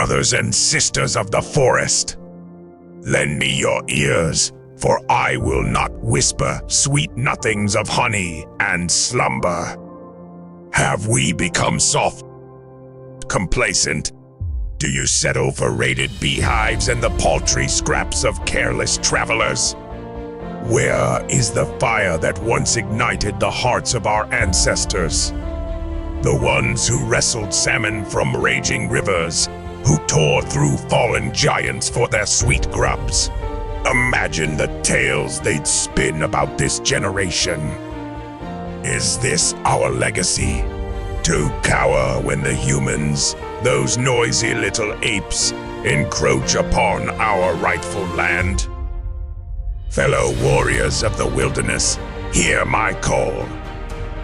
brothers and sisters of the forest. Lend me your ears, for I will not whisper sweet nothings of honey and slumber. Have we become soft, complacent? Do you settle for raided beehives and the paltry scraps of careless travelers? Where is the fire that once ignited the hearts of our ancestors? The ones who wrestled salmon from raging rivers, who tore through fallen giants for their sweet grubs. Imagine the tales they'd spin about this generation. Is this our legacy? To cower when the humans, those noisy little apes, encroach upon our rightful land? Fellow warriors of the wilderness, hear my call.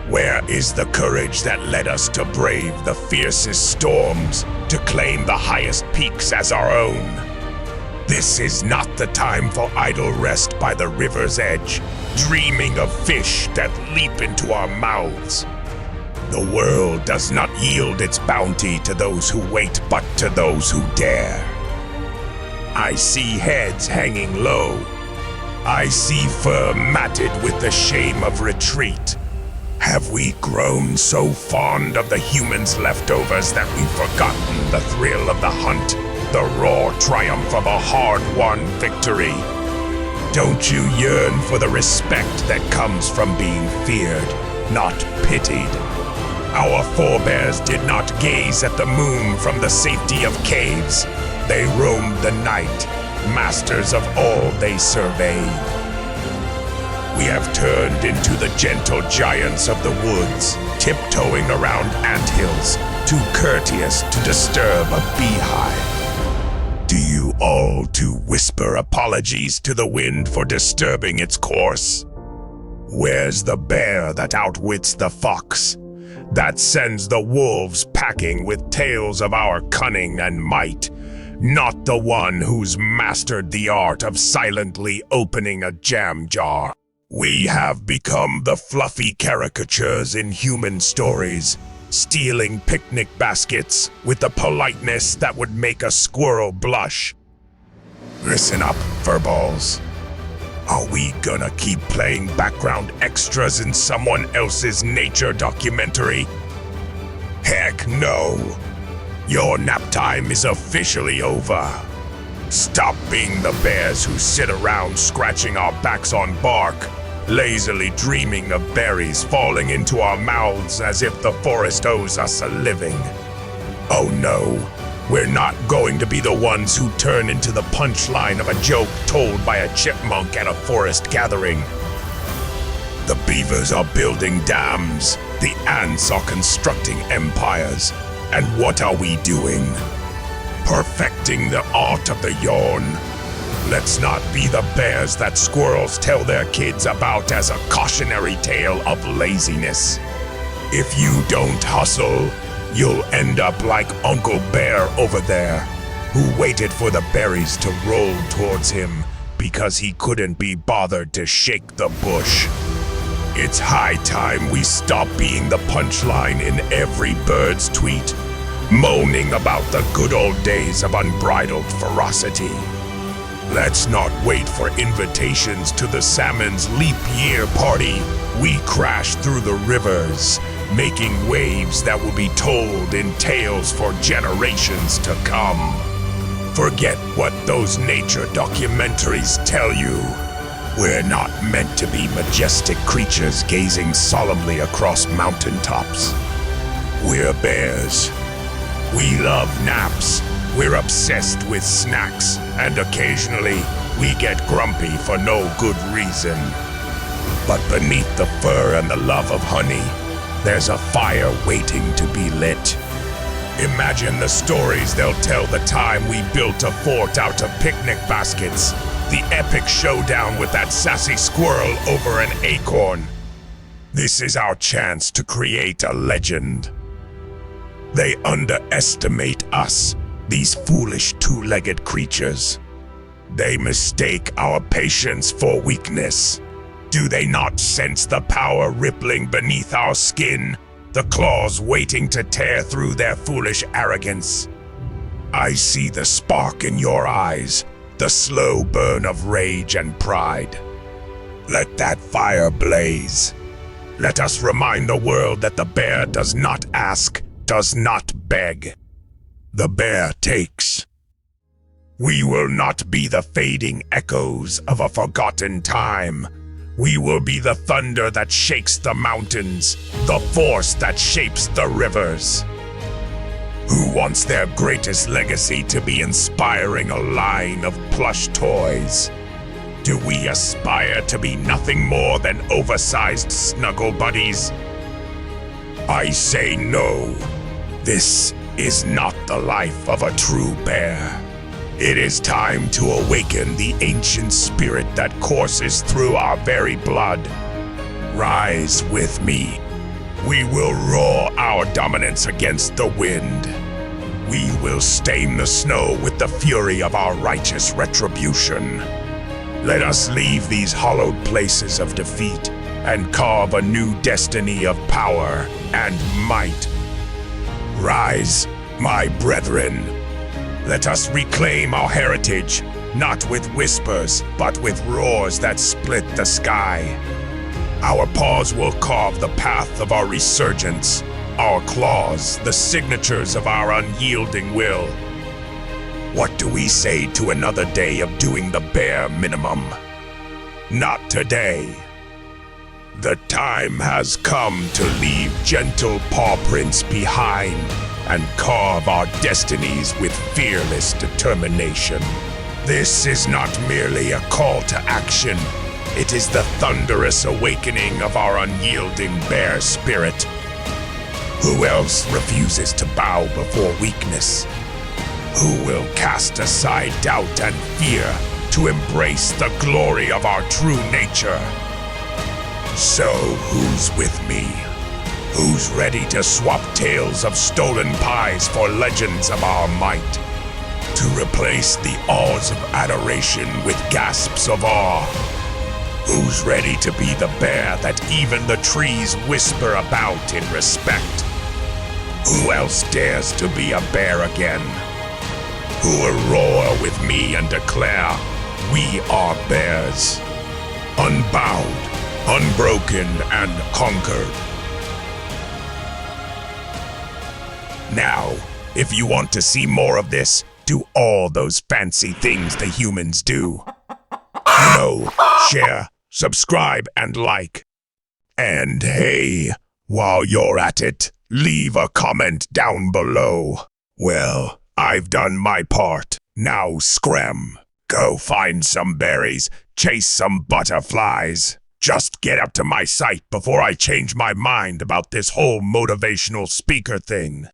Where is the courage that led us to brave the fiercest storms, to claim the highest peaks as our own? This is not the time for idle rest by the river's edge, dreaming of fish that leap into our mouths. The world does not yield its bounty to those who wait, but to those who dare. I see heads hanging low. I see fur matted with the shame of retreat. Have we grown so fond of the humans' leftovers that we've forgotten the thrill of the hunt, the raw triumph of a hard-won victory? Don't you yearn for the respect that comes from being feared, not pitied? Our forebears did not gaze at the moon from the safety of caves. They roamed the night, masters of all they surveyed. We have turned into the gentle giants of the woods, tiptoeing around anthills, too courteous to disturb a beehive. Do you all too whisper apologies to the wind for disturbing its course? Where's the bear that outwits the fox, that sends the wolves packing with tales of our cunning and might? Not the one who's mastered the art of silently opening a jam jar. We have become the fluffy caricatures in human stories, stealing picnic baskets with the politeness that would make a squirrel blush. Listen up, furballs. Are we gonna keep playing background extras in someone else's nature documentary? Heck no. Your nap time is officially over. Stop being the bears who sit around scratching our backs on bark, lazily dreaming of berries falling into our mouths as if the forest owes us a living. Oh no, we're not going to be the ones who turn into the punchline of a joke told by a chipmunk at a forest gathering. The beavers are building dams, the ants are constructing empires, and what are we doing? Perfecting the art of the yawn. Let's not be the bears that squirrels tell their kids about as a cautionary tale of laziness. If you don't hustle, you'll end up like Uncle Bear over there, who waited for the berries to roll towards him because he couldn't be bothered to shake the bush. It's high time we stop being the punchline in every bird's tweet, moaning about the good old days of unbridled ferocity. Let's not wait for invitations to the salmon's leap year party. We crash through the rivers, making waves that will be told in tales for generations to come. Forget what those nature documentaries tell you. We're not meant to be majestic creatures gazing solemnly across mountaintops. We're bears. We love naps. We're obsessed with snacks, and occasionally we get grumpy for no good reason. But beneath the fur and the love of honey, there's a fire waiting to be lit. Imagine the stories they'll tell the time we built a fort out of picnic baskets, the epic showdown with that sassy squirrel over an acorn. This is our chance to create a legend. They underestimate us, these foolish two-legged creatures. They mistake our patience for weakness. Do they not sense the power rippling beneath our skin, the claws waiting to tear through their foolish arrogance? I see the spark in your eyes, the slow burn of rage and pride. Let that fire blaze. Let us remind the world that the bear does not ask, does not beg. The bear takes. We will not be the fading echoes of a forgotten time. We will be the thunder that shakes the mountains, the force that shapes the rivers. Who wants their greatest legacy to be inspiring a line of plush toys? Do we aspire to be nothing more than oversized snuggle buddies? I say no. This is not the life of a true bear. It is time to awaken the ancient spirit that courses through our very blood. Rise with me. We will roar our dominance against the wind. We will stain the snow with the fury of our righteous retribution. Let us leave these hollowed places of defeat and carve a new destiny of power and might. Rise, my brethren. Let us reclaim our heritage, not with whispers, but with roars that split the sky. Our paws will carve the path of our resurgence, our claws the signatures of our unyielding will. What do we say to another day of doing the bare minimum? Not today. The time has come to leave gentle paw prints behind and carve our destinies with fearless determination. This is not merely a call to action. It is the thunderous awakening of our unyielding bear spirit. Who else refuses to bow before weakness? Who will cast aside doubt and fear to embrace the glory of our true nature? So who's with me? Who's ready to swap tales of stolen pies for legends of our might? To replace the awes of adoration with gasps of awe? Who's ready to be the bear that even the trees whisper about in respect? Who else dares to be a bear again? Who will roar with me and declare, we are bears, unbowed, unbroken, and conquered. Now, if you want to see more of this, do all those fancy things the humans do. You know, share, subscribe, and like. And hey, while you're at it, leave a comment down below. Well, I've done my part. Now scram. Go find some berries, chase some butterflies. Just get up to my site before I change my mind about this whole motivational speaker thing.